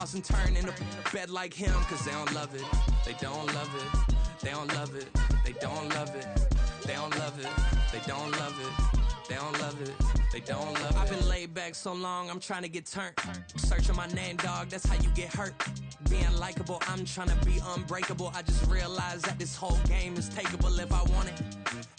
and turn in a bed like him, cause they don't love it. They don't love it. They don't love it. They don't love it. They don't love it. They don't love it. They don't love it. They don't love it. I've been laid back so long, I'm trying to get turned. Searching my name, dog, that's how you get hurt. Being likable, I'm trying to be unbreakable. I just realized that this whole game is takeable if I want it.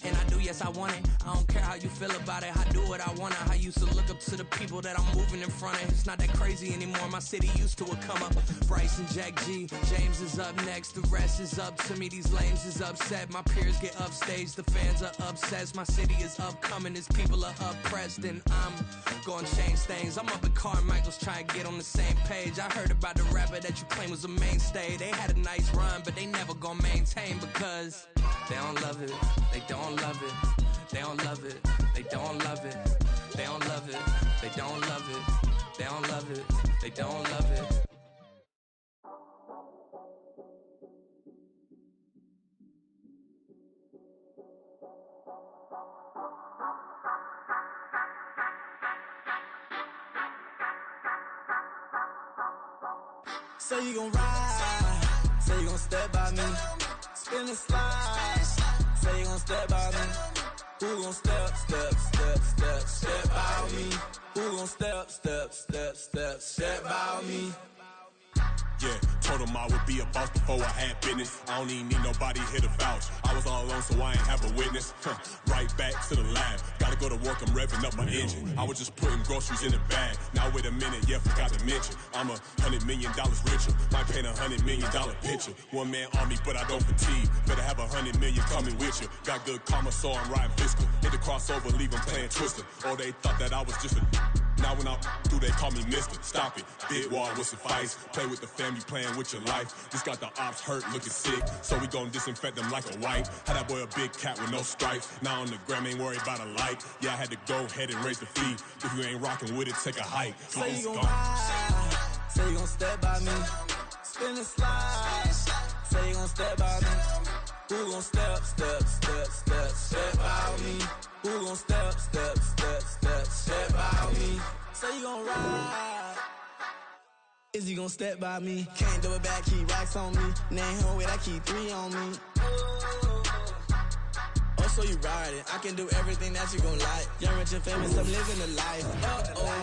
And I do, yes, I want it. I don't care how you feel about it. I do what I want. I used to look up to the people that I'm moving in front of. It's not that crazy anymore. My city used to a come up. Bryce and Jack G. James is up next. The rest is up to me. These lames is upset. My peers get upstage. The fans are obsessed. My city is upcoming. These people are oppressed. And I'm gonna change things. I'm up at Carmichael's trying to get on the same page. I heard about the rapper that you claim was a mainstay. They had a nice run, but they never gonna maintain because they don't love it. They don't love it. They don't love it. They don't love it. They don't love it. They don't love it. They don't love it. They don't love it. Say you gon' ride, say you gon' step by me, spin and slide, say you gon' step by me, who gon' step by me, who gon' step by me. Yeah, told him I would be a boss before I had business. I don't even need nobody here to vouch. I was all alone, so I ain't have a witness. Right back to the lab. Gotta go to work, I'm revving up my engine. I was just putting groceries in the bag. Now wait a minute, yeah, forgot to mention. I'm $100 million richer. Might paint $100 million picture. One man army, but I don't fatigue. Better have 100 million coming with you. Got good karma, so I'm riding fiscal. Hit the crossover, leave 'em playing Twister. Or they thought that I was just a. Now when I do, they call me mister. Stop it. Big wall with suffice. Play with the family, playing with your life. Just got the ops hurt, looking sick. So we gon' disinfect them like a wipe. Had that boy a big cat with no stripes. Now on the gram, ain't worried about a light. Yeah, I had to go ahead and raise the fee. If you ain't rocking with it, take a hike. Say you gon' ride, say you gon' step by me, spin and slide, say you gon' step by me, who gon' step by me, who gon' step by me, say you gon' ride, is you gon' step by me, can't do it back, keep racks on me, name home with I keep 3 on me. So you ride it, I can do everything that you gon' like. Young, rich, and famous, I'm living the life.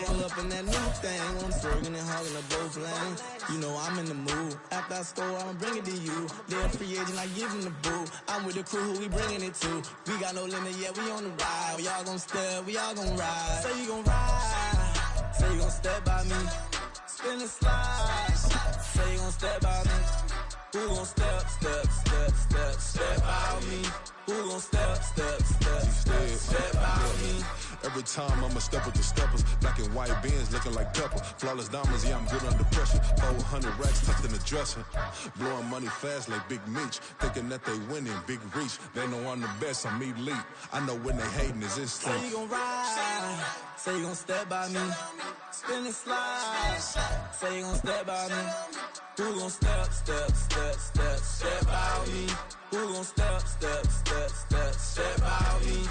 Pull up in that new thing. I'm swerving and hogging the both lanes. You know I'm in the mood. After I score, I'ma bring it to you. They're a free agent, I give him the boo. I'm with the crew, who we bringing it to. We got no limit, yeah, we on the ride. We all gon' step, we all gon' ride. Say you gon' ride, say you gon' step by me. Spin and slide, say you gon' step by me. Who gon' step by me? Who gon' step by me? Every time I'ma step with the steppers. Black and white beans looking like pepper. Flawless diamonds, yeah, I'm good under pressure. 400 racks tucked in the dresser. Blowing money fast like Big Meech. Thinking that they winning, big reach. They know I'm the best, I'm elite. I know when they hating is instinct. Say you gon' ride, say you gon' step by me. Spin and slide, say you gon' step by me. Who gon' step by me? Who gon' step by me?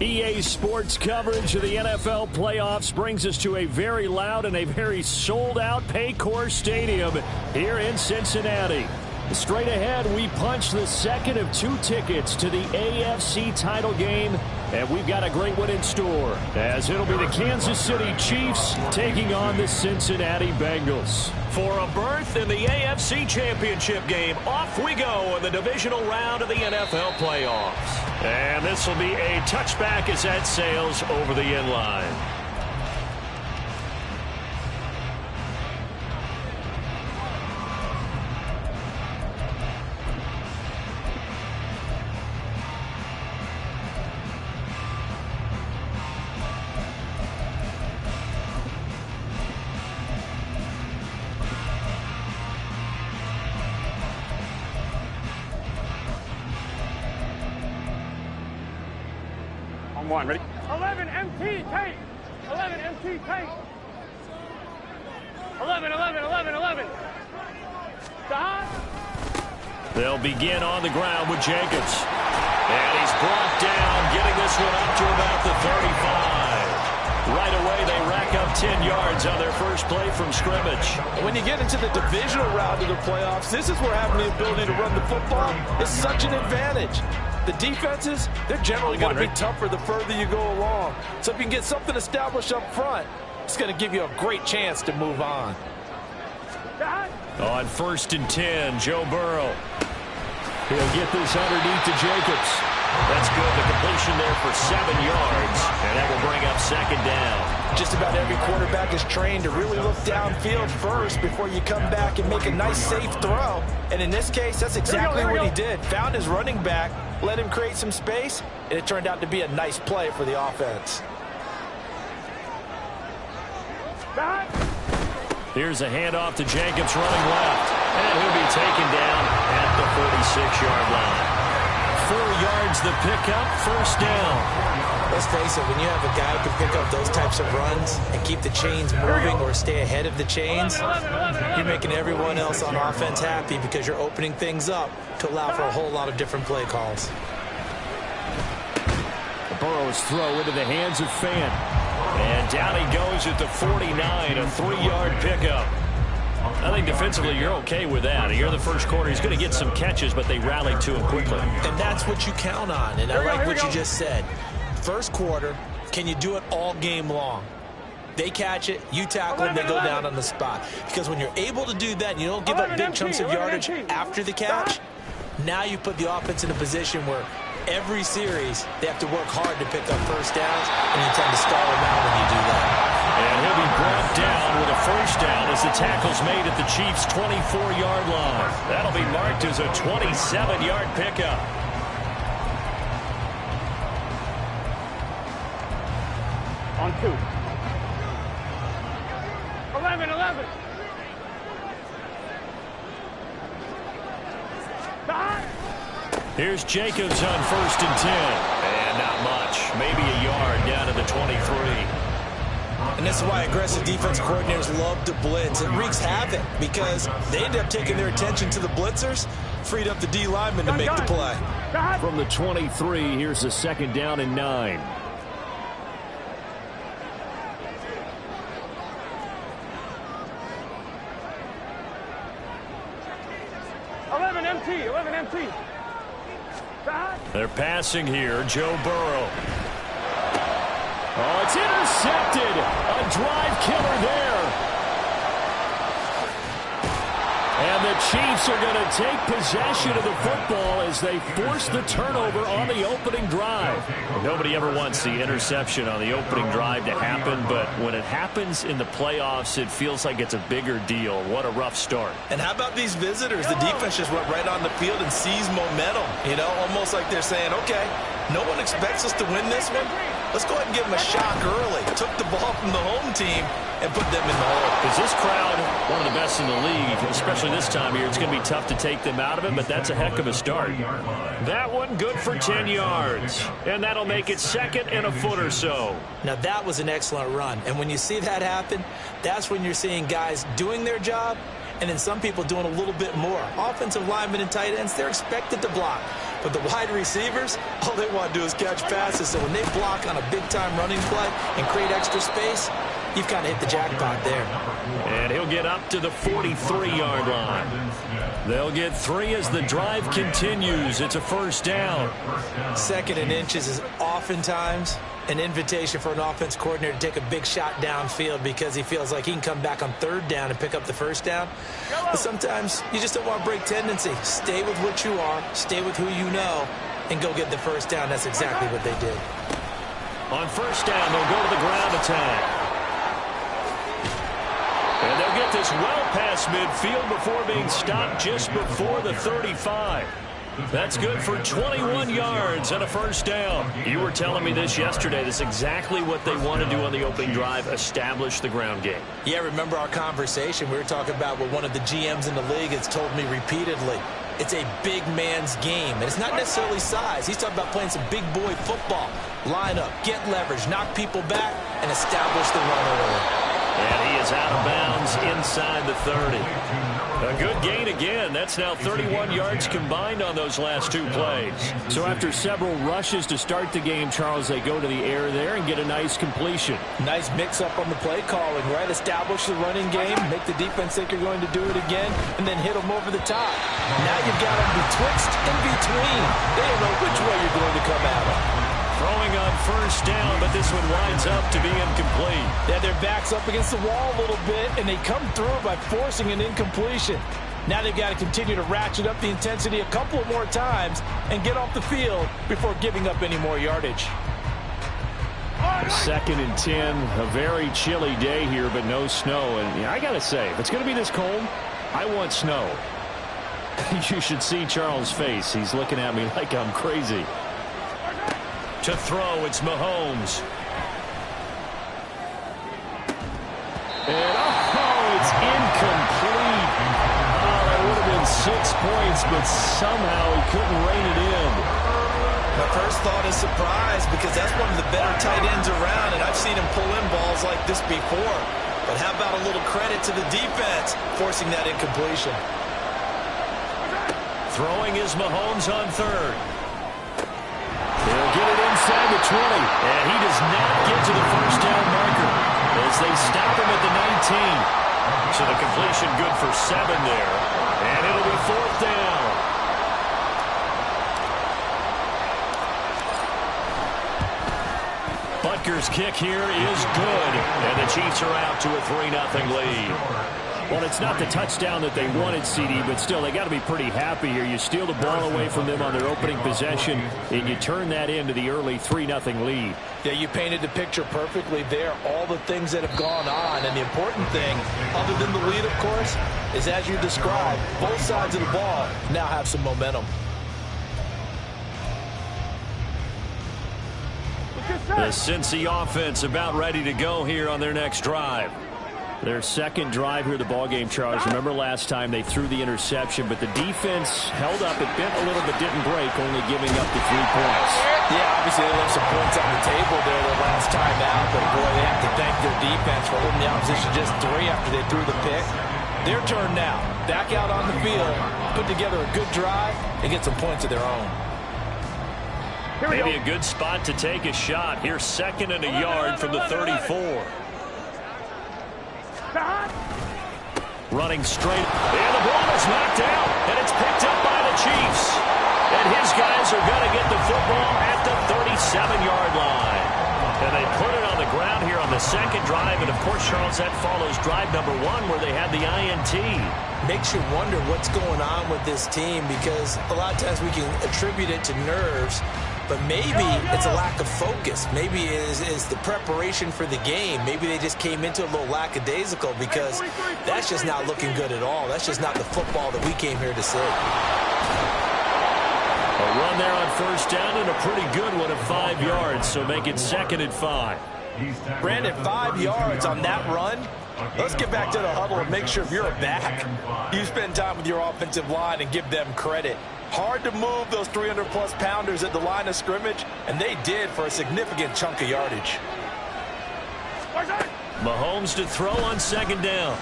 EA Sports coverage of the NFL playoffs brings us to a very loud and a very sold-out Paycor Stadium here in Cincinnati. Straight ahead, we punch the second of 2 tickets to the AFC title game, and we've got a great one in store, as it'll be the Kansas City Chiefs taking on the Cincinnati Bengals. For a berth in the AFC Championship game, off we go in the divisional round of the NFL playoffs. And this will be a touchback as that sails over the end line. One, ready? 11 MT tank. 11 MT tank. 11. They'll begin on the ground with Jenkins. And he's brought down, getting this one up to about the 35. Right away, 10 yards on their first play from scrimmage. When you get into the divisional round of the playoffs, this is where having the ability to run the football is such an advantage. The defenses, they're generally going to be tougher the further you go along. So if you can get something established up front, it's going to give you a great chance to move on. On 1st and 10, Joe Burrow. He'll get this underneath to Jacobs. That's good. The completion there for 7 yards, and that will bring up 2nd down. Just about every quarterback is trained to really look downfield first before you come back and make a nice, safe throw. And in this case, that's exactly what he did. Found his running back, let him create some space, and it turned out to be a nice play for the offense. Here's a handoff to Jacobs running left, and he'll be taken down at the 46-yard line. 4 yards the pickup, 1st down. Let's face it, when you have a guy who can pick up those types of runs and keep the chains moving or stay ahead of the chains, you're making everyone else on offense happy because you're opening things up to allow for a whole lot of different play calls. Burrow's throw into the hands of Fan. And down he goes at the 49, a 3-yard pickup. I think defensively you're okay with that. Here in the first quarter, he's going to get some catches, but they rallied to him quickly. And that's what you count on, and I like what you just said. First quarter, can you do it all game long? They catch it, you tackle them, they go down on the spot. Because when you're able to do that and you don't give up big chunks of yardage after the catch, now you put the offense in a position where every series they have to work hard to pick up first downs, and you tend to stall them out when you do that. And he'll be brought down with a 1st down as the tackle's made at the Chiefs' 24-yard line. That'll be marked as a 27-yard pickup. On 2. 11. Here's Jacobs on 1st and 10. And not much. Maybe a yard down to the 23. And this is why aggressive defense coordinators love to blitz. It wreaks havoc because they end up taking their attention to the blitzers, freed up the D lineman to make the play. From the 23, here's a 2nd down and 9. empty. They're passing here. Joe Burrow. Oh, it's intercepted. A drive killer there. And the Chiefs are going to take possession of the football as they force the turnover on the opening drive. Nobody ever wants the interception on the opening drive to happen, but when it happens in the playoffs, it feels like it's a bigger deal. What a rough start. And how about these visitors? The defense just went right on the field and seized momentum. You know, almost like they're saying, okay, no one expects us to win this one. Let's go ahead and give them a shock early. Took the ball from the home team and put them in the hole. Because this crowd, one of the best in the league, especially this time of year, it's going to be tough to take them out of it, but that's a heck of a start. That one good for 10 yards. And that'll make it 2nd and a foot or so. Now, that was an excellent run. And when you see that happen, that's when you're seeing guys doing their job and then some people doing a little bit more. Offensive linemen and tight ends, they're expected to block. But the wide receivers, all they want to do is catch passes. So when they block on a big-time running play and create extra space, you've kind of hit the jackpot there. And he'll get up to the 43-yard line. They'll get 3 as the drive continues. It's a 1st down. 2nd and inches is oftentimes an invitation for an offense coordinator to take a big shot downfield because he feels like he can come back on 3rd down and pick up the 1st down. But sometimes you just don't want to break tendency. Stay with what you are, stay with who you know, and go get the 1st down. That's exactly what they did. On 1st down, they'll go to the ground attack. And they'll get this well past midfield before being stopped just before the 35. That's good for 21 yards and a 1st down. You were telling me this yesterday. That's exactly what they want to do on the opening drive, establish the ground game. Yeah, remember our conversation. We were talking about what one of the GMs in the league has told me repeatedly. It's a big man's game, and it's not necessarily size. He's talking about playing some big boy football. Line up, get leverage, knock people back, and establish the run early. And he is out of bounds inside the 30. A good gain again. That's now 31 yards combined on those last two plays. So after several rushes to start the game, Charles, they go to the air there and get a nice completion. Nice mix-up on the play calling, right? Establish the running game, make the defense think you're going to do it again, and then hit them over the top. Now you've got them betwixt and between. They don't know which way you're going to come at them. Throwing on first down, but this one winds up to be incomplete. Yeah, their back's up against the wall a little bit, and they come through by forcing an incompletion. Now they've got to continue to ratchet up the intensity a couple of more times and get off the field before giving up any more yardage. 2nd and 10, a very chilly day here, but no snow. And yeah, I got to say, if it's going to be this cold, I want snow. You should see Charles' face. He's looking at me like I'm crazy. To throw, it's Mahomes. And it's incomplete. Oh, that would have been 6 points, but somehow he couldn't rein it in. My first thought is surprise, because that's one of the better tight ends around, and I've seen him pull in balls like this before. But how about a little credit to the defense forcing that incompletion? Throwing is Mahomes on 3rd. They'll get it inside the 20, and he does not get to the first down marker as they stop him at the 19. So the completion good for 7 there, and it'll be 4th down. Butker's kick here is good, and the Chiefs are out to a 3-0 lead. Well, it's not the touchdown that they wanted, CD, but still, they got to be pretty happy here. You steal the ball away from them on their opening possession, and you turn that into the early 3-0 lead. Yeah, you painted the picture perfectly there, all the things that have gone on. And the important thing, other than the lead, of course, is as you described, both sides of the ball now have some momentum. The Cincy offense about ready to go here on their next drive. Their second drive here, the ballgame, Charles. Remember last time they threw the interception, but the defense held up. It bent a little but didn't break, only giving up the 3 points. Yeah, obviously they left some points on the table there the last time out, but boy, they have to thank their defense for holding the opposition just 3 after they threw the pick. Their turn now. Back out on the field, put together a good drive, and get some points of their own. Maybe a good spot to take a shot. Here's 2nd and a yard from the 34. Running straight, and the ball is knocked out, and it's picked up by the Chiefs. And his guys are going to get the football at the 37-yard line. And they put it on the ground here on the second drive, and of course, Charles, that follows drive number 1 where they had the INT. Makes you wonder what's going on with this team, because a lot of times we can attribute it to nerves, but maybe it's a lack of focus. Maybe it is the preparation for the game. Maybe they just came into a little lackadaisical, because that's just not looking good at all. That's just not the football that we came here to see. A run there on first down, and a pretty good one of 5 yards, so make it 2nd and 5. Brandon, 5 yards on that run. Let's get back to the huddle and make sure you're back. You spend time with your offensive line and give them credit. Hard to move those 300-plus pounders at the line of scrimmage, and they did for a significant chunk of yardage. Mahomes to throw on 2nd down.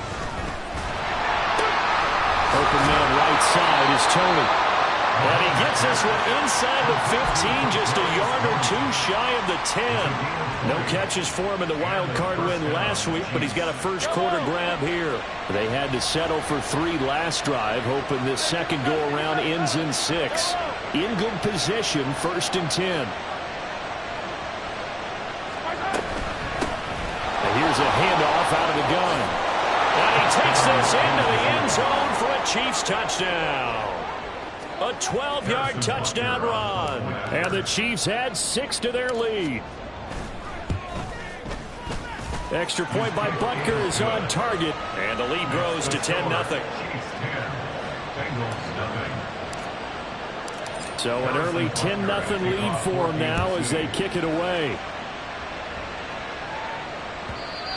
Open man right side is Tony. And he gets this one inside the 15, just a yard or 2 shy of the 10. No catches for him in the wild card win last week, but he's got a first quarter grab here. They had to settle for 3 last drive, hoping this second go-around ends in 6. In good position, 1st and 10. And here's a handoff out of the gun. And he takes this into the end zone for a Chiefs touchdown. A 12-yard touchdown run. And the Chiefs add 6 to their lead. Extra point by Butker is on target. And the lead grows to 10-0. So an early 10-0 lead for them now as they kick it away.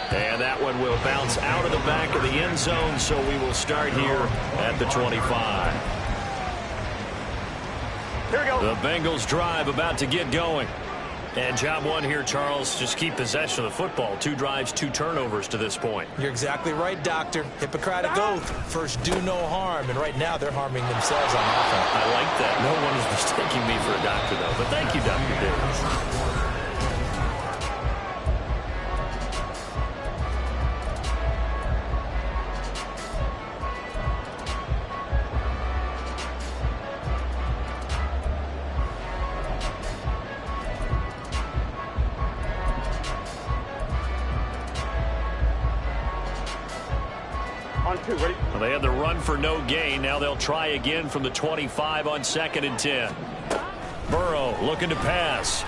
And that one will bounce out of the back of the end zone, so we will start here at the 25. Here we go. The Bengals drive about to get going. And job one here, Charles, just keep possession of the football. 2 drives, 2 turnovers to this point. You're exactly right, Doctor. Hippocratic oath. First, do no harm. And right now, they're harming themselves on offense. I like that. No one is mistaking me for a doctor, though. But thank you, Dr. Davis. Well, they had the run for no gain. Now they'll try again from the 25 on 2nd and 10. Burrow looking to pass.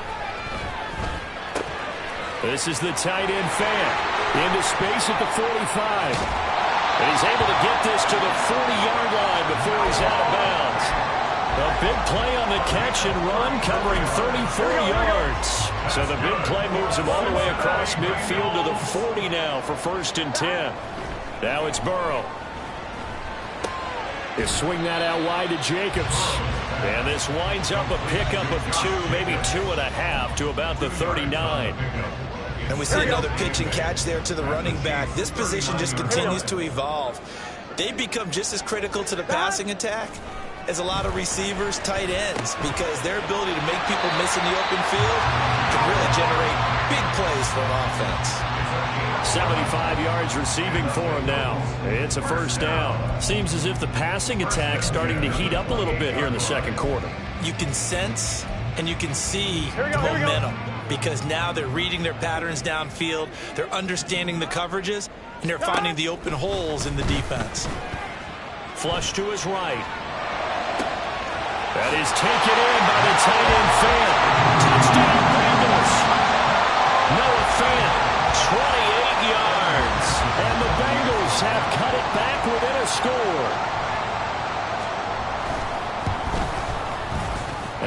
This is the tight end fan. Into space at the 45. And he's able to get this to the 40-yard line before he's out of bounds. A big play on the catch and run, covering 34 yards. So the big play moves him all the way across midfield to the 40 now for 1st and 10. Now it's Burrow. They swing that out wide to Jacobs. And this winds up a pickup of 2, maybe 2.5 to about the 39. And we see another pitch and catch there to the running back. This position just continues to evolve. They've become just as critical to the passing attack as a lot of receivers, tight ends, because their ability to make people miss in the open field can really generate big plays for an offense. 75 yards receiving for him now. It's a 1st down. Seems as if the passing attack's starting to heat up a little bit here in the 2nd quarter. You can sense and you can see the momentum because now they're reading their patterns downfield, they're understanding the coverages, and they're finding the open holes in the defense. Flush to his right. That is taken in by the tight end fan. Touchdown Bengals. Noah Fant, 28 yards. And the Bengals have cut it back within a score.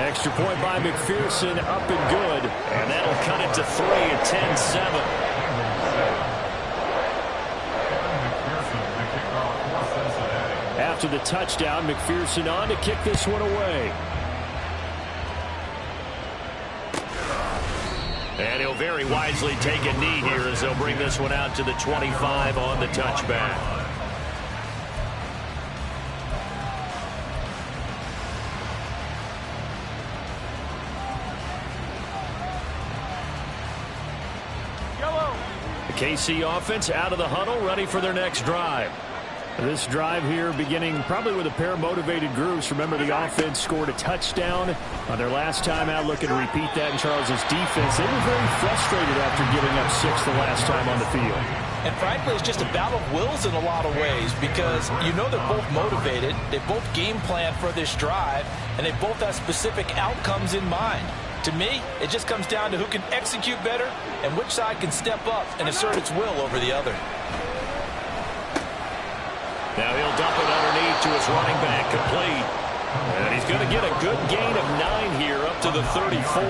Extra point by McPherson, up and good. And that'll cut it to 3 at 10-7. After the touchdown, McPherson on to kick this one away. And he'll very wisely take a knee here as they'll bring this one out to the 25 on the touchback. The KC offense out of the huddle, ready for their next drive. This drive here beginning probably with a pair of motivated groups. Remember, the offense scored a touchdown on their last time out, looking to repeat that in Charles's defense. They were very frustrated after giving up 6 the last time on the field. And frankly, it's just a battle of wills in a lot of ways because you know they're both motivated, they both game plan for this drive, and they both have specific outcomes in mind. To me, it just comes down to who can execute better and which side can step up and assert its will over the other. Now he'll dump it underneath to his running back, complete. And he's going to get a good gain of 9 here up to the 34.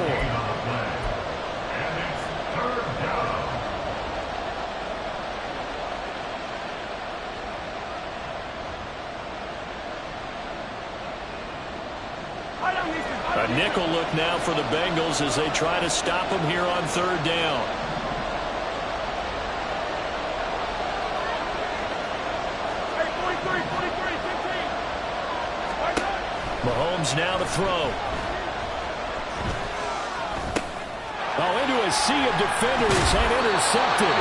A nickel look now for the Bengals as they try to stop him here on 3rd down. Mahomes now to throw. Oh, into a sea of defenders and intercepted.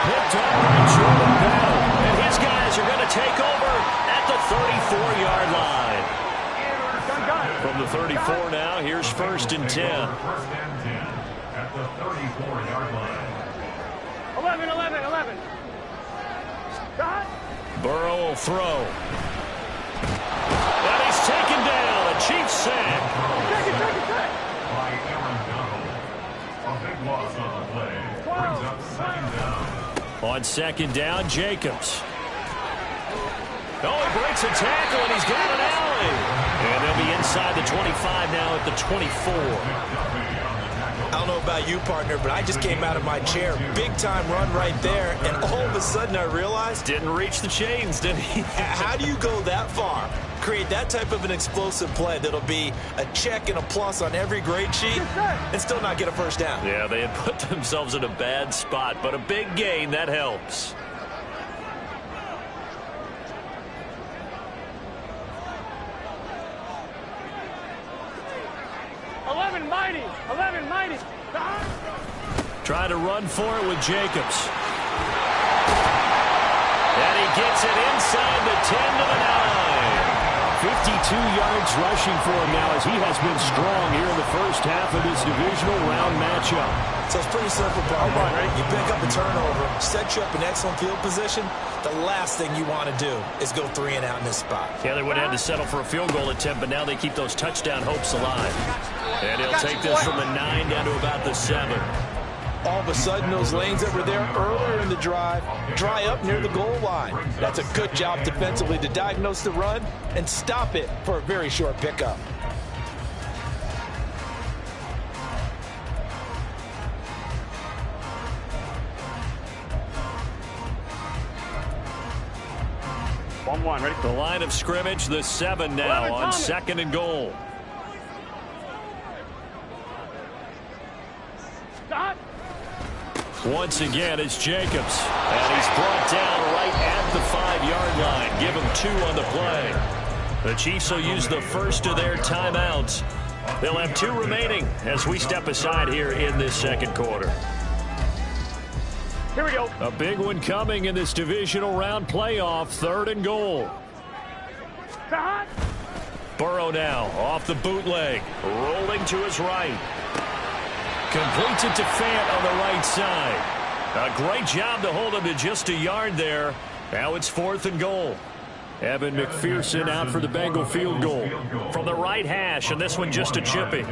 Picked up by Jordan Bell. And his guys are going to take over at the 34-yard line. From the 34 now, here's 1st and 10. At the 34-yard line. 11. Burrow will throw. And he's taken down. A Chiefs sack. By Aaron Donald. A big loss on the play. Brings up 2nd down. On 2nd down, Jacobs. Oh, he breaks a tackle, and he's got an alley. And they'll be inside the 25 now at the 24. I'll know about you, partner, but I just came out of my chair. Big-time run right there, and all of a sudden I realized... Didn't reach the chains, did he? How do you go that far? Create that type of an explosive play that'll be a check and a plus on every grade sheet and still not get a first down. Yeah, they had put themselves in a bad spot, but a big gain, that helps. Try to run for it with Jacobs. And he gets it inside the 10 to the 9. 52 yards rushing for him now as he has been strong here in the first half of this divisional round matchup. So it's pretty simple, partner. You pick up a turnover, set you up in excellent field position. The last thing you want to do is go 3 and out in this spot. Yeah, they would have had to settle for a field goal attempt, but now they keep those touchdown hopes alive. And he'll take this from the 9 down to about the 7. All of a sudden, those lanes that were there earlier in the drive dry up near the goal line. That's a good job defensively to diagnose the run and stop it for a very short pickup. Ready? The line of scrimmage, the 7 now on 2nd and goal. Once again, it's Jacobs. And he's brought down right at the 5-yard line. Give him 2 on the play. The Chiefs will use the first of their timeouts. They'll have 2 remaining as we step aside here in this second quarter. Here we go. A big one coming in this divisional round playoff. 3rd and goal. Burrow now off the bootleg. Rolling to his right. Completes it to Fant on the right side. A great job to hold him to just a yard there. Now it's 4th and goal. Evan McPherson out for the Bengal field goal. From the right hash, and this one just a chippy.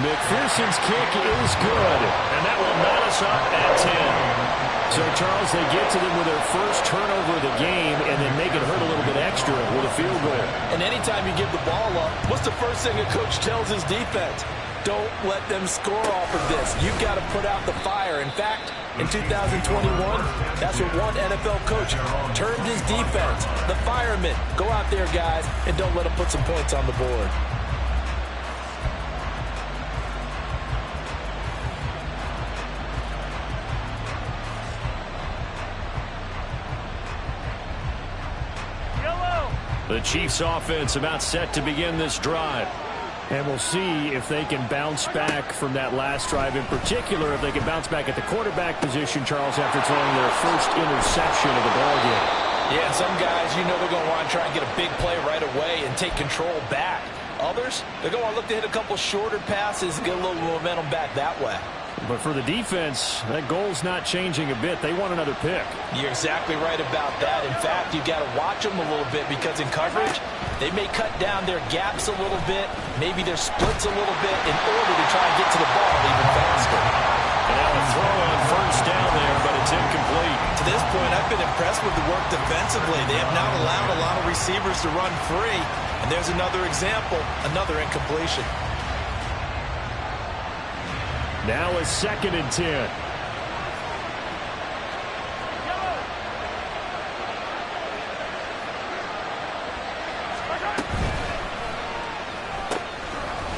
McPherson's kick is good, and that will knot us up at 10. So, Charles, they get to them with their first turnover of the game and then make it hurt a little bit extra with a field goal. And anytime you give the ball up, what's the first thing a coach tells his defense? Don't let them score off of this. You've got to put out the fire. In fact, in 2021, that's what one NFL coach termed his defense, the firemen. Go out there, guys, and don't let them put some points on the board. The Chiefs offense about set to begin this drive. And we'll see if they can bounce back from that last drive. In particular, if they can bounce back at the quarterback position, Charles, after throwing their first interception of the ballgame. Yeah, some guys, you know they're going to want to try and get a big play right away and take control back. Others, they're going to want to look to hit a couple shorter passes and get a little momentum back that way. But for the defense, that goal's not changing a bit. They want another pick. You're exactly right about that. In fact, you've got to watch them a little bit because in coverage, they may cut down their gaps a little bit, maybe their splits a little bit in order to try and get to the ball even faster. And now a throw on first down there, but it's incomplete. To this point, I've been impressed with the work defensively. They have not allowed a lot of receivers to run free. And there's another example, another incompletion. Now a 2nd and 10.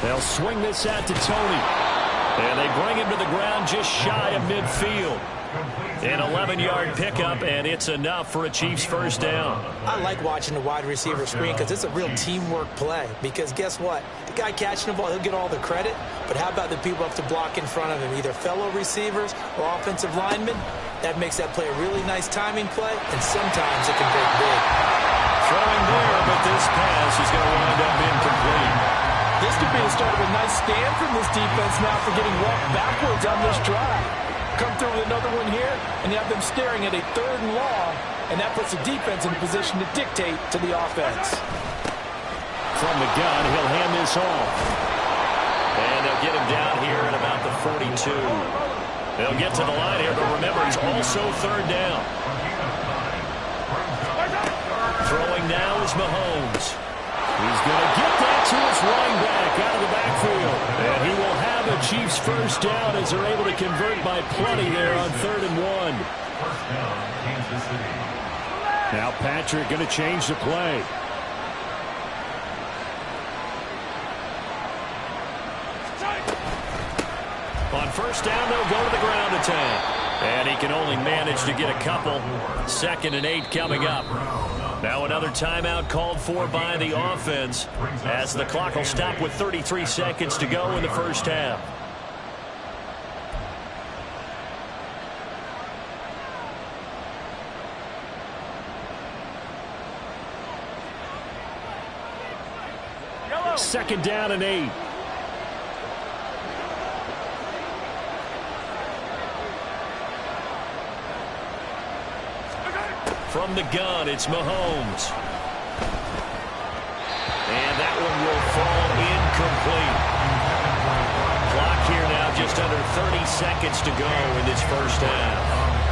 They'll swing this out to Tony. And they bring him to the ground just shy of midfield. An 11-yard pickup, and it's enough for a Chiefs first down. I like watching the wide receiver screen because it's a real teamwork play. Because guess what? The guy catching the ball, he'll get all the credit. But how about the people up to block in front of him, either fellow receivers or offensive linemen? That makes that play a really nice timing play, and sometimes it can break big. Throwing there, but this pass is going to wind up incomplete. This could be the start of a nice stand from this defense now for getting walked backwards on this drive. Come through with another one here, and you have them staring at a 3rd and long, and that puts the defense in a position to dictate to the offense. From the gun, he'll hand this off. And they'll get him down here at about the 42. They'll get to the line here, but remember, it's also third down. Throwing now is Mahomes. He's going to get that to his running back out of the backfield. And he will have the Chiefs first down as they're able to convert by plenty there on 3rd and 1. First down, Kansas City. Now Patrick going to change the play. On first down, they'll go to the ground attack. And he can only manage to get a couple. 2nd and 8 coming up. Now another timeout called for by the offense as the clock will stop with 33 seconds to go in the first half. Second down and 8. From the gun, it's Mahomes. And that one will fall incomplete. Clock here now, just under 30 seconds to go in this first half.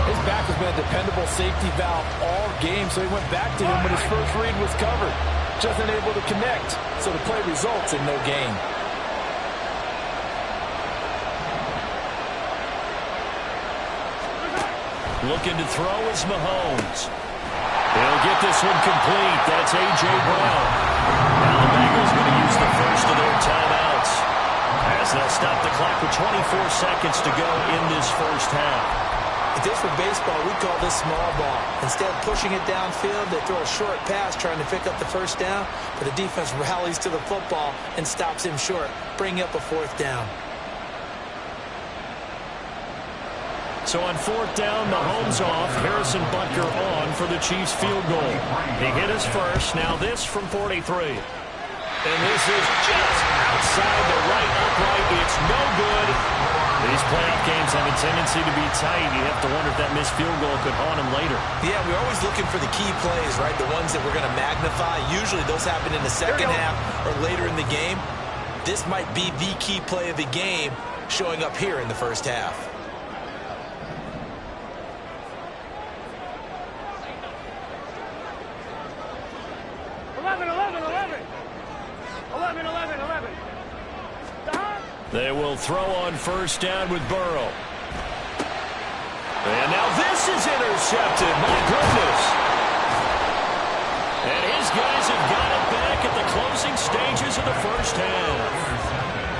His back has been a dependable safety valve all game, so he went back to him when his first read was covered. Just unable to connect, so the play results in no gain. Looking to throw is Mahomes. He'll get this one complete. That's A.J. Brown. Now the Bengals going to use the first of their timeouts as they'll stop the clock with 24 seconds to go in this first half. If this were baseball, we'd call this small ball. Instead of pushing it downfield, they throw a short pass trying to pick up the first down, but the defense rallies to the football and stops him short, bringing up a 4th down. So on 4th down, Mahomes off, Harrison Butker on for the Chiefs field goal. He hit his first, now this from 43. And this is just outside the right upright. It's no good. These playoff games have a tendency to be tight. You have to wonder if that missed field goal could haunt him later. Yeah, we're always looking for the key plays, right? The ones that we're going to magnify. Usually those happen in the second half or later in the game. This might be the key play of the game showing up here in the first half. They will throw on first down with Burrow. And now this is intercepted. My goodness. And his guys have got it back at the closing stages of the first half.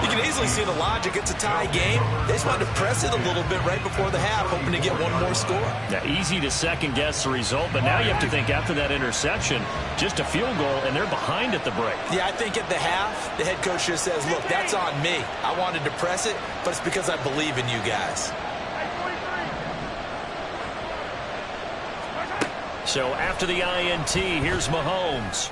You can easily see the logic. It's a tie game. They just wanted to press it a little bit right before the half, hoping to get one more score. Yeah, easy to second-guess the result, but now you have to think after that interception, just a field goal, and they're behind at the break. Yeah, I think at the half, the head coach just says, look, that's on me. I wanted to press it, but it's because I believe in you guys. So after the INT, here's Mahomes.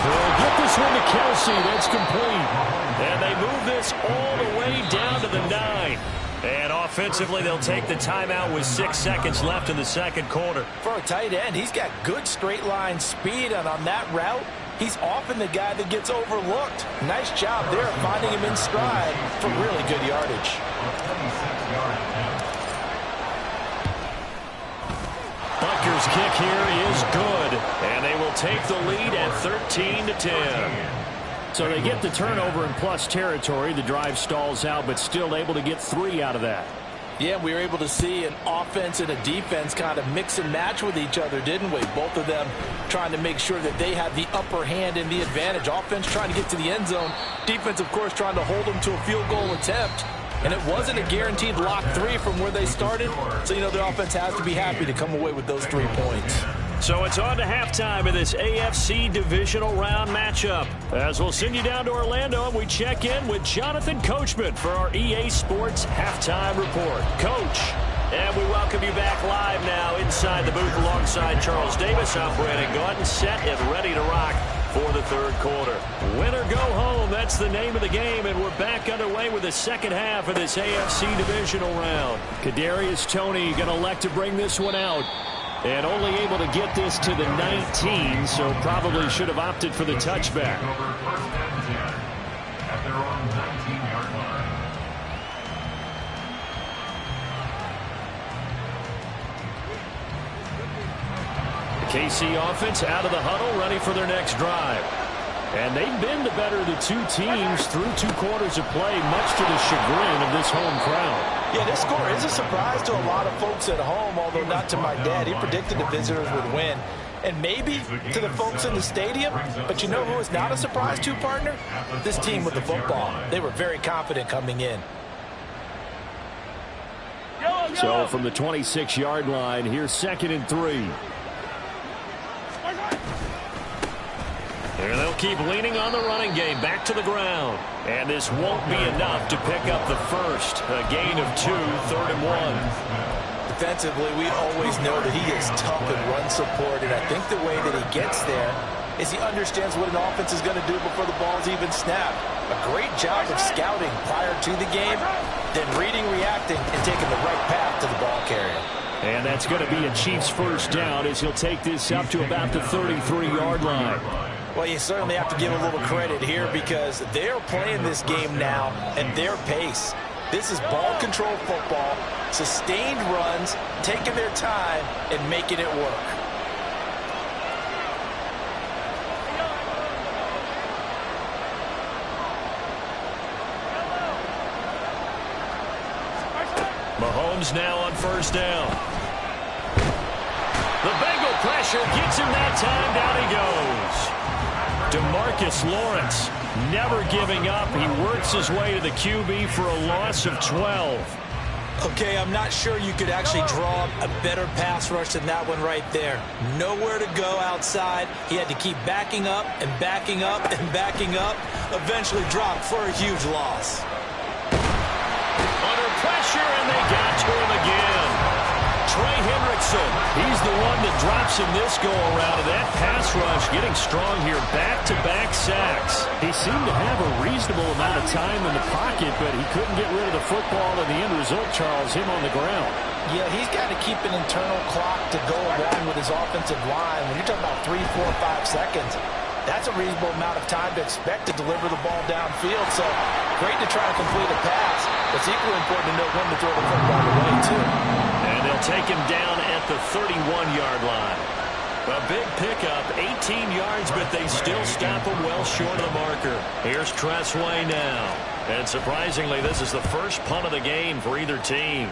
They'll get this one to Kelsey. That's complete. And they move this all the way down to the 9. And offensively, they'll take the timeout with 6 seconds left in the second quarter. For a tight end, he's got good straight line speed, and on that route, he's often the guy that gets overlooked. Nice job there of finding him in stride for really good yardage. Butker's kick here is good, and they will take the lead at 13-10. So they get the turnover in plus territory. The drive stalls out, but still able to get 3 out of that. Yeah, we were able to see an offense and a defense kind of mix and match with each other, didn't we? Both of them trying to make sure that they had the upper hand and the advantage. Offense trying to get to the end zone. Defense, of course, trying to hold them to a field goal attempt. And it wasn't a guaranteed lock 3 from where they started. So, the offense has to be happy to come away with those 3 points. So it's on to halftime of this AFC divisional round matchup. As we'll send you down to Orlando, and we check in with Jonathan Coachman for our EA Sports Halftime Report. Coach, and we welcome you back live now inside the booth alongside Charles Davis. I'm Brandon Gordon, set and ready to rock for the third quarter. Win or go home, that's the name of the game, and we're back underway with the second half of this AFC divisional round. Kadarius Toney going to elect to bring this one out. And only able to get this to the 19, so probably should have opted for the touchback. KC offense out of the huddle, ready for their next drive. And they've been the better of the two teams through 2 quarters of play, much to the chagrin of this home crowd. Yeah, this score is a surprise to a lot of folks at home, although not to my dad. He predicted the visitors would win. And maybe to the folks in the stadium, but you know who is not a surprise to, partner? This team with the football. They were very confident coming in. So from the 26-yard line, here's 2nd and 3. And they'll keep leaning on the running game, back to the ground. And this won't be enough to pick up the first. A gain of 2, 3rd and 1. Defensively, we always know that he is tough in run support, and I think the way that he gets there is he understands what an offense is going to do before the ball's even snapped. A great job of scouting prior to the game, then reading, reacting, and taking the right path to the ball carrier. And that's going to be a Chiefs first down as he'll take this up to about the 33-yard line. Well, you certainly have to give a little credit here because they're playing this game now at their pace. This is ball control football, sustained runs, taking their time, and making it work. Mahomes now on first down. The Bengal pressure gets him that time. Down he goes. DeMarcus Lawrence never giving up. He works his way to the QB for a loss of 12. Okay, I'm not sure you could actually draw a better pass rush than that one right there. Nowhere to go outside. He had to keep backing up and backing up and backing up. Eventually dropped for a huge loss. Under pressure, and they got to him again. Trey Hendrickson, he's the one that drops him this go-around. And that pass rush getting strong here, back-to-back sacks. He seemed to have a reasonable amount of time in the pocket, but he couldn't get rid of the football, and the end result, Charles, him on the ground. Yeah, he's got to keep an internal clock to go along with his offensive line. When you're talking about 3, 4, 5 seconds, that's a reasonable amount of time to expect to deliver the ball downfield. So great to try to complete a pass. It's equally important to know when to throw the football away, too. And they'll take him down at the 31-yard line. A big pickup, 18 yards, but they still stop him well short of the marker. Here's Tressway now. And surprisingly, this is the first punt of the game for either team.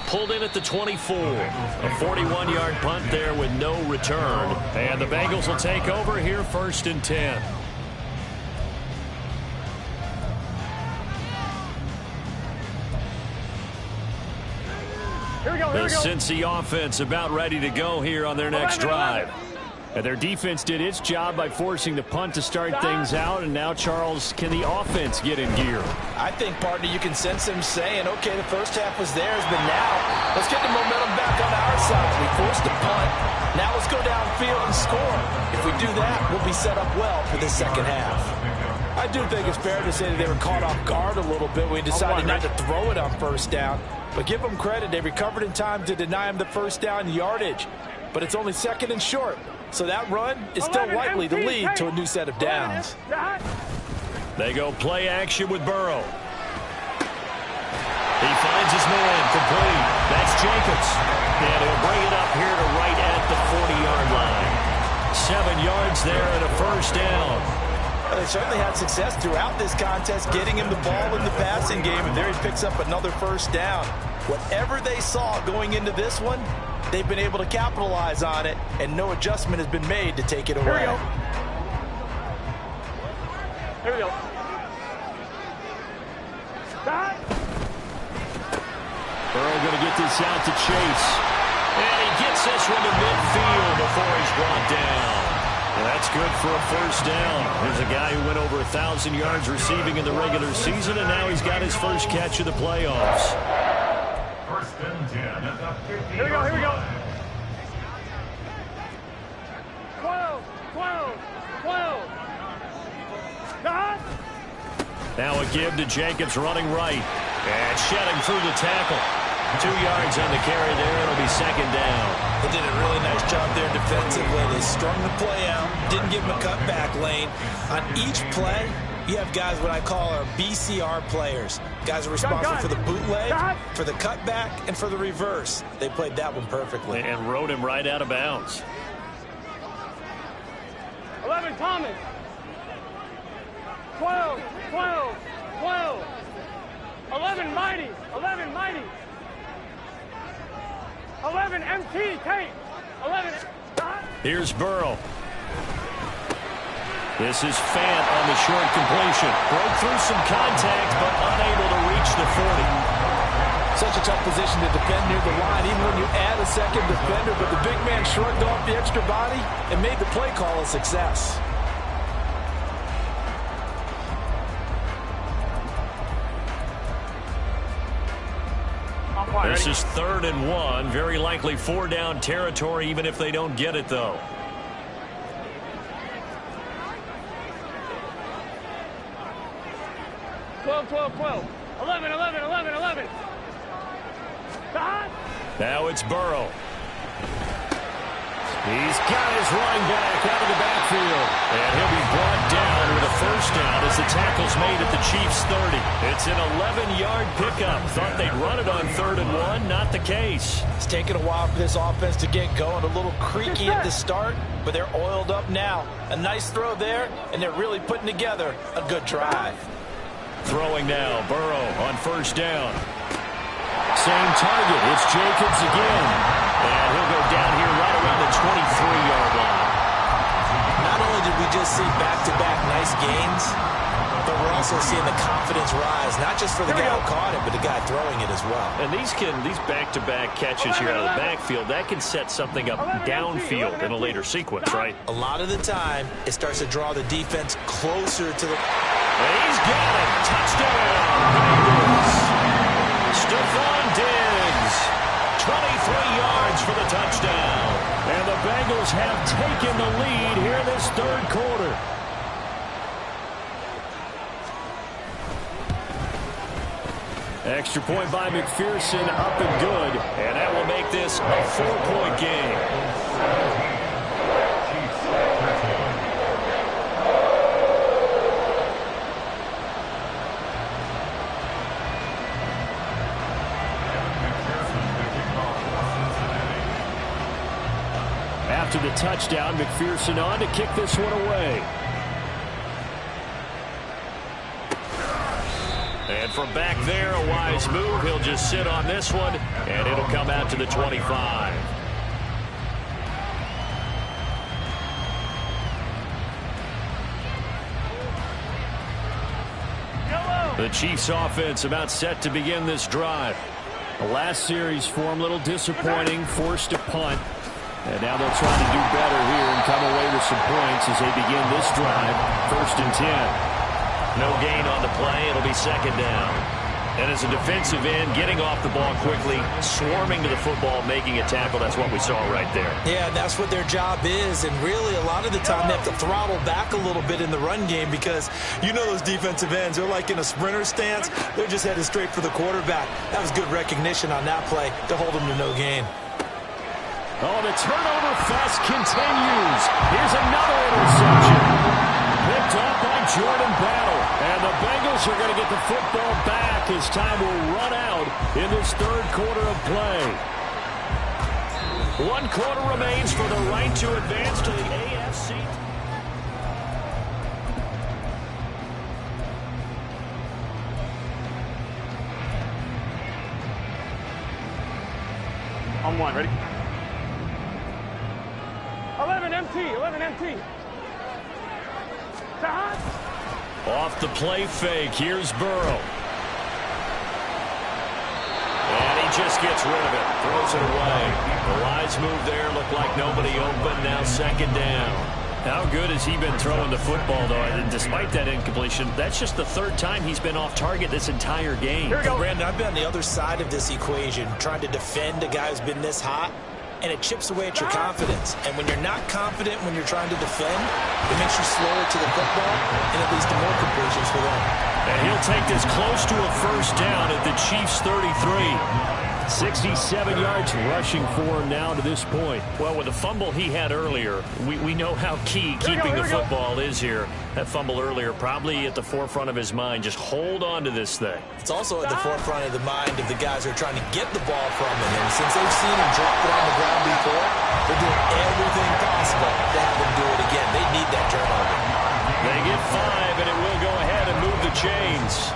Pulled in at the 24. A 41-yard punt there with no return. And the Bengals will take over here 1st and 10. The Cincy offense about ready to go here on their next drive. And their defense did its job by forcing the punt to start things out. And now, Charles, can the offense get in gear? I think, partner, you can sense them saying, okay, the first half was theirs, but now let's get the momentum back on our side. We forced the punt. Now let's go downfield and score. If we do that, we'll be set up well for the second half. I do think it's fair to say that they were caught off guard a little bit. We decided not to throw it on first down. But give them credit. They recovered in time to deny him the first down yardage. But it's only 2nd and short. So that run is still likely to lead to a new set of downs. They go play action with Burrow. He finds his man complete. That's Jacobs. And he'll bring it up here to right at the 40-yard line. 7 yards there and a first down. Well, they certainly had success throughout this contest, getting him the ball in the passing game, and there he picks up another first down. Whatever they saw going into this one, they've been able to capitalize on it, and no adjustment has been made to take it away. Here we go. Burrow going to get this out to Chase. And he gets this one to midfield before he's brought down. And that's good for a first down. There's a guy who went over 1,000 yards receiving in the regular season, and now he's got his first catch of the playoffs. 1st and 10 at the 50. Here we go, here we go. 12, 12, 12. Now a give to Jacobs running right. And shedding through the tackle. 2 yards on the carry there. It'll be 2nd down. They did a really nice job there defensively. They strung the play out, didn't give him a cutback lane. On each play, You have guys what I call our BCR players. Guys are responsible for the bootleg, for the cutback, and for the reverse. They played that one perfectly. And rode him right out of bounds. 11, Thomas. 12, 12, 12. 11, Mighty. 11, Mighty. 11, MT, Tate. 11, Here's Burrow. This is Fant on the short completion. Broke through some contact, but unable to reach the 40. Such a tough position to defend near the line, even when you add a second defender, but the big man shrugged off the extra body and made the play call a success. This is 3rd and 1. Very likely 4-down territory, even if they don't get it, though. Twelve, 11, 11, 11, 11. Now it's Burrow. He's got his running back out of the backfield. And he'll be brought down with a 1st down as the tackle's made at the Chiefs' 30. It's an 11-yard pickup. Thought they'd run it on 3rd and 1. Not the case. It's taken a while for this offense to get going. A little creaky at the start, but they're oiled up now. A nice throw there, and they're really putting together a good drive. Throwing now, Burrow on 1st down. Same target. It's Jacobs again. And he'll go down here right around the 23-yard line. Not only did we just see back-to-back nice gains, but we're also seeing the confidence rise, not just for the guy who caught it, but the guy throwing it as well. And these back-to-back catches here out of the backfield, that can set something up downfield in a later sequence, right? A lot of the time, it starts to draw the defense closer to the... And he's got it. Touchdown, Bengals. Stephon Diggs, 23 yards for the touchdown. And the Bengals have taken the lead here in this 3rd quarter. Extra point by McPherson, up and good. And that will make this a 4-point game. After the touchdown, McPherson on to kick this one away. And from back there, a wise move. He'll just sit on this one, and it'll come out to the 25. The Chiefs offense about set to begin this drive. The last series for him, a little disappointing, forced a punt. And now they'll try to do better here and come away with some points as they begin this drive. 1st and 10. No gain on the play. It'll be 2nd down. And as a defensive end, getting off the ball quickly, swarming to the football, making a tackle, that's what we saw right there. Yeah, that's what their job is. And really, a lot of the time, they have to throttle back a little bit in the run game because you know those defensive ends, they're like in a sprinter stance. They're just headed straight for the quarterback. That was good recognition on that play to hold them to no gain. Oh, the turnover fest continues. Here's another interception. Picked up by Jordan Battle. And the Bengals are going to get the football back as time will run out in this 3rd quarter of play. 1 quarter remains for the right to advance to the AFC. On 1, ready? 11 MT. Off the play fake, here's Burrow. And he just gets rid of it, throws it away. The wise move there, looked like nobody open, now 2nd down. How good has he been throwing the football, though? And despite that incompletion, that's just the 3rd time he's been off target this entire game. Brandon, I've been on the other side of this equation, trying to defend a guy who's been this hot. And it chips away at your confidence. And when you're not confident when you're trying to defend, it makes you slower to the football, and it leads to more completions for them. And he'll take this close to a 1st down at the Chiefs' 33. 67 yards rushing for him now to this point. Well, with the fumble he had earlier, we know how key keeping the football is here. That fumble earlier probably at the forefront of his mind. Just hold on to this thing. It's also at the forefront of the mind of the guys who are trying to get the ball from him. And since they've seen him drop it on the ground before, they're doing everything possible to have him do it again. They need that turnover. They get 5, and it will go ahead and move the chains.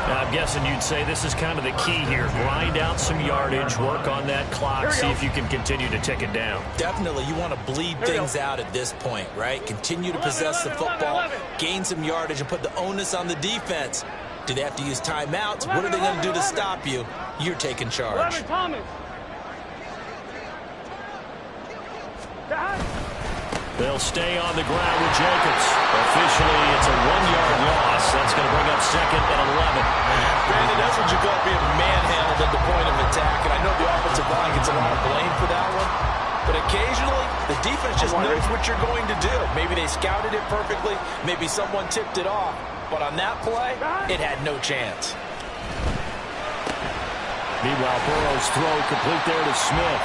Now, I'm guessing you'd say this is kind of the key here. Grind out some yardage, work on that clock, see if you can continue to tick it down. Definitely, you want to bleed things out at this point, right? Continue to possess the football, gain some yardage, and put the onus on the defense. Do they have to use timeouts? What are they going to do to stop you? You're taking charge. They'll stay on the ground with Jacobs. Officially, it's a 1-yard loss. That's going to bring up 2nd and 11. Brandon, that's what you call being manhandled at the point of attack. And I know the offensive line gets a lot of blame for that one. But occasionally, the defense just knows what you're going to do. Maybe they scouted it perfectly. Maybe someone tipped it off. But on that play, it had no chance. Meanwhile, Burrow's throw complete there to Smith.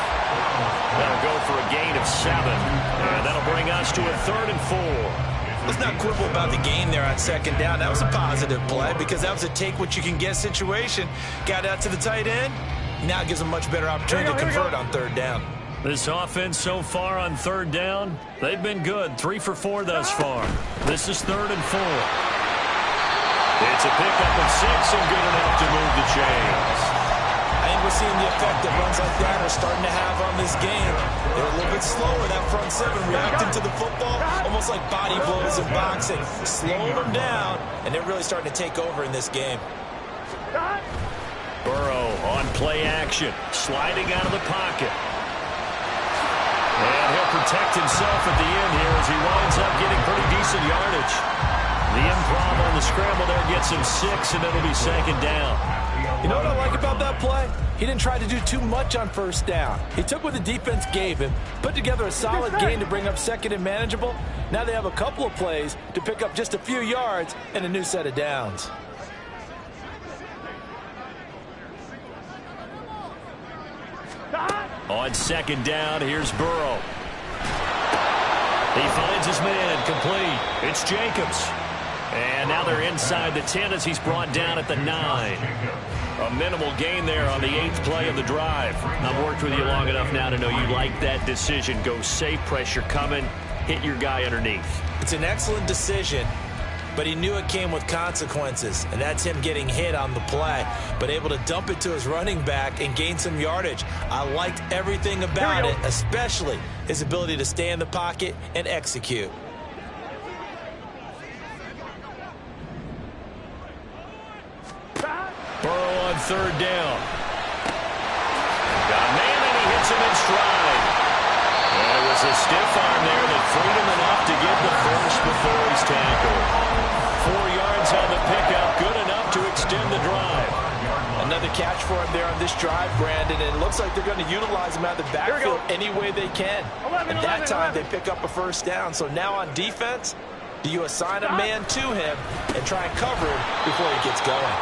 That'll go for a gain of 7. And that'll bring us to a 3rd and 4. Let's not quibble about the gain there on 2nd down. That was a positive play because that was a take-what-you-can-get situation. Got out to the tight end. Now it gives them a much better opportunity to convert on 3rd down. This offense so far on 3rd down, they've been good. 3 for 4 thus far. This is 3rd and 4. It's a pickup of 6 and good enough to move the chains. I think we're seeing the effect that runs like that are starting to have on this game. They're a little bit slower, that front 7, reacting to the football, almost like body blows in boxing. Slowing them down, and they're really starting to take over in this game. Burrow on play action, sliding out of the pocket. And he'll protect himself at the end here as he winds up getting pretty decent yardage. The improv on the scramble there gets him 6, and it'll be 2nd down. You know what I like about that play? He didn't try to do too much on 1st down. He took what the defense gave him, put together a solid gain to bring up 2nd and manageable. Now they have a couple of plays to pick up just a few yards and a new set of downs. On 2nd down, here's Burrow. He finds his man, complete. It's Jacobs. And now they're inside the 10 as he's brought down at the 9. A minimal gain there on the 8th play of the drive. I've worked with you long enough now to know you like that decision. Go safe, pressure coming, hit your guy underneath. It's an excellent decision, but he knew it came with consequences, and that's him getting hit on the play, but able to dump it to his running back and gain some yardage. I liked everything about it, especially his ability to stay in the pocket and execute. Burrow on 3rd down. Got a man, and he hits him in stride. And it was a stiff arm there that freed him enough to get the first before he's tackled. 4 yards on the pickup, good enough to extend the drive. Another catch for him there on this drive, Brandon, and it looks like they're going to utilize him out of the backfield any way they can. And that time they pick up a 1st down. So now on defense, do you assign a man to him and try and cover him before he gets going?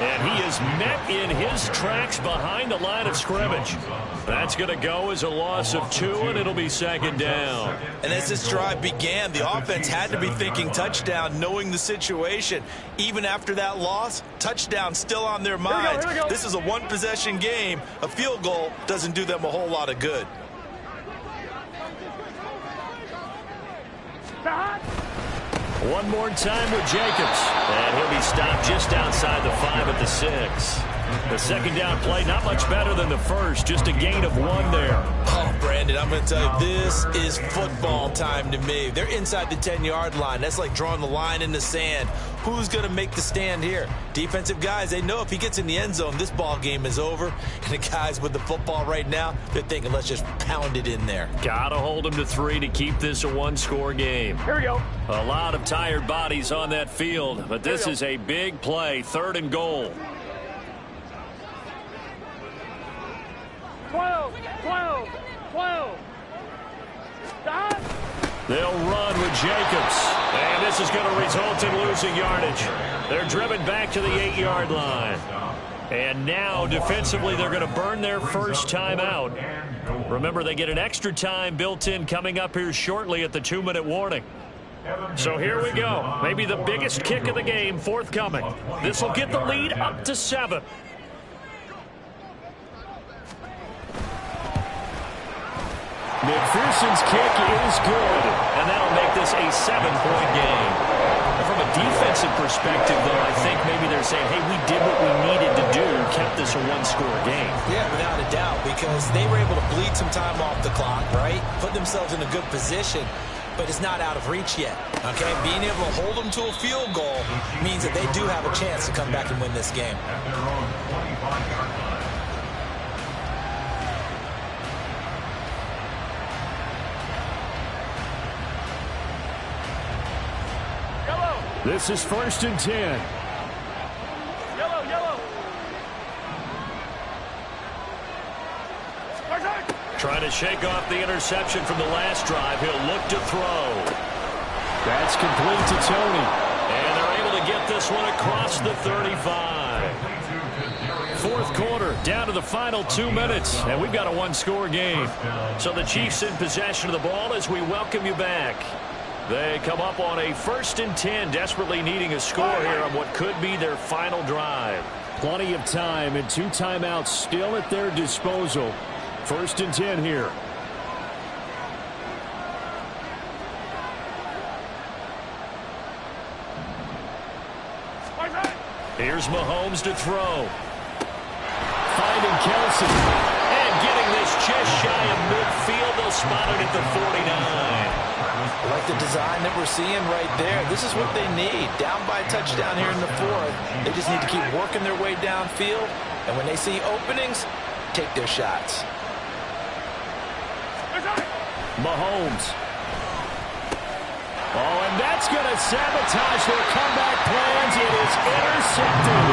And he is met in his tracks behind the line of scrimmage. That's going to go as a loss of 2, and it'll be 2nd down. And as this drive began, the offense had to be thinking touchdown, knowing the situation. Even after that loss, touchdown still on their minds. Here we go. This is a one-possession game. A field goal doesn't do them a whole lot of good. One more time with Jacobs. And he'll be stopped just outside the 5 at the 6. The 2nd down play, not much better than the first. Just a gain of 1 there. Oh, Brandon, I'm going to tell you, this is football time to me. They're inside the 10-yard line. That's like drawing the line in the sand. Who's going to make the stand here? Defensive guys, they know if he gets in the end zone, this ball game is over. And the guys with the football right now, they're thinking, let's just pound it in there. Got to hold him to 3 to keep this a 1-score game. Here we go. A lot of tired bodies on that field, but this is a big play, 3rd and goal. 12, 12, 12. Stop. They'll run with Jacobs. And this is going to result in losing yardage. They're driven back to the 8-yard line. And now, defensively, they're going to burn their first timeout. Remember, they get an extra time built in coming up here shortly at the 2-minute warning. So here we go. Maybe the biggest kick of the game forthcoming. This will get the lead up to 7. McPherson's kick is good, and that'll make this a 7-point game. From a defensive perspective, though, I think maybe they're saying, hey, we did what we needed to do and kept this a one-score game. Yeah, without a doubt, because they were able to bleed some time off the clock, right? Put themselves in a good position, but it's not out of reach yet, okay? Being able to hold them to a field goal means that they do have a chance to come back and win this game. At their own 25-yard line. This is 1st and 10. Yellow. Trying to shake off the interception from the last drive. He'll look to throw. That's complete to Tony. And they're able to get this one across the 35. 4th quarter, down to the final 2 minutes. And we've got a one-score game. So the Chiefs in possession of the ball as we welcome you back. They come up on a 1st and 10, desperately needing a score here on what could be their final drive. Plenty of time and 2 timeouts still at their disposal. 1st and 10 here. Here's Mahomes to throw. Finding Kelsey. And getting this just shy of midfield. They'll spot it at the 49. I like the design that we're seeing right there. This is what they need. Down by a touchdown here in the 4th. They just need to keep working their way downfield. And when they see openings, take their shots. Mahomes. Oh, and that's going to sabotage their comeback plans. It is intercepted.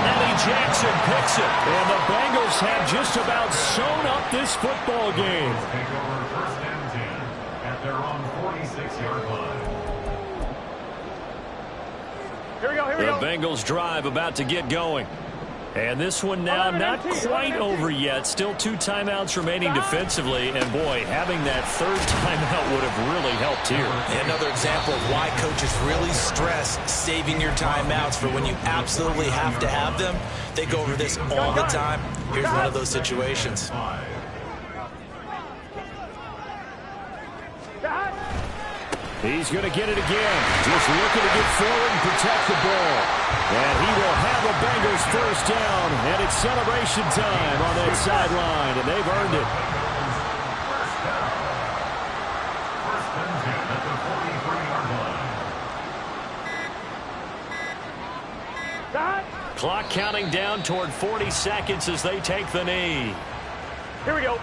Eddie Jackson picks it. And the Bengals have just about sewn up this football game. Take over 1st and 10 at their own 46-yard line. Here we go. The Bengals drive about to get going. And this one now not quite over yet. Still 2 timeouts remaining defensively. And, boy, having that 3rd timeout would have really helped here. Another example of why coaches really stress saving your timeouts for when you absolutely have to have them. They go over this all the time. Here's one of those situations. He's going to get it again. Just looking to get forward and protect the ball. And he will have a Bengals first down. And it's celebration time on that sideline. And they've earned it. Clock counting down toward 40 seconds as they take the knee. Here we go.